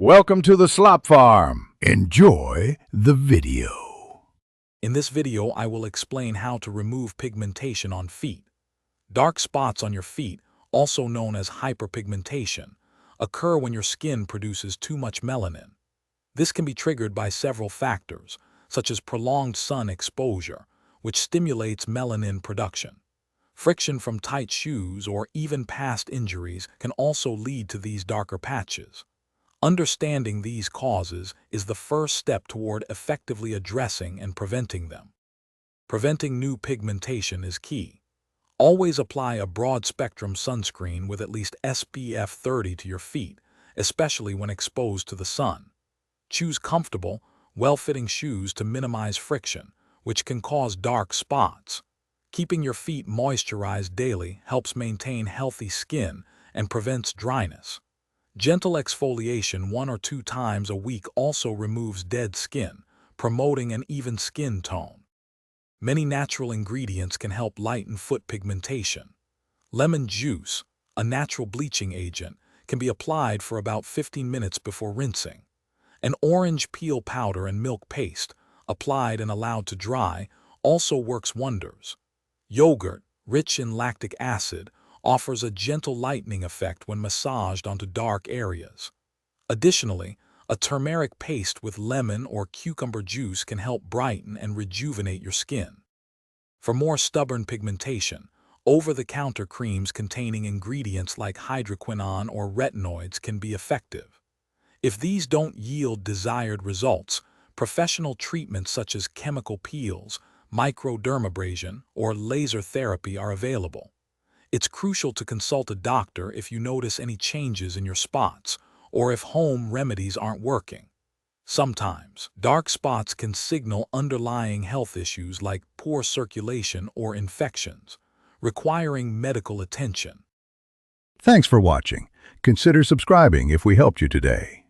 Welcome to the Slop Farm. Enjoy the video. In this video, I will explain how to remove pigmentation on feet. Dark spots on your feet, also known as hyperpigmentation, occur when your skin produces too much melanin. This can be triggered by several factors, such as prolonged sun exposure, which stimulates melanin production. Friction from tight shoes or even past injuries can also lead to these darker patches. Understanding these causes is the first step toward effectively addressing and preventing them. Preventing new pigmentation is key. Always apply a broad-spectrum sunscreen with at least SPF 30 to your feet, especially when exposed to the sun. Choose comfortable, well-fitting shoes to minimize friction, which can cause dark spots. Keeping your feet moisturized daily helps maintain healthy skin and prevents dryness. Gentle exfoliation 1 or 2 times a week also removes dead skin, promoting an even skin tone. Many natural ingredients can help lighten foot pigmentation. Lemon juice, a natural bleaching agent, can be applied for about 15 minutes before rinsing. An orange peel powder and milk paste, applied and allowed to dry, also works wonders. Yogurt, rich in lactic acid, offers a gentle lightening effect when massaged onto dark areas. Additionally, a turmeric paste with lemon or cucumber juice can help brighten and rejuvenate your skin. For more stubborn pigmentation, over-the-counter creams containing ingredients like hydroquinone or retinoids can be effective. If these don't yield desired results, professional treatments such as chemical peels, microdermabrasion, or laser therapy are available. It's crucial to consult a doctor if you notice any changes in your spots or if home remedies aren't working. Sometimes, dark spots can signal underlying health issues like poor circulation or infections, requiring medical attention. Thanks for watching. Consider subscribing if we helped you today.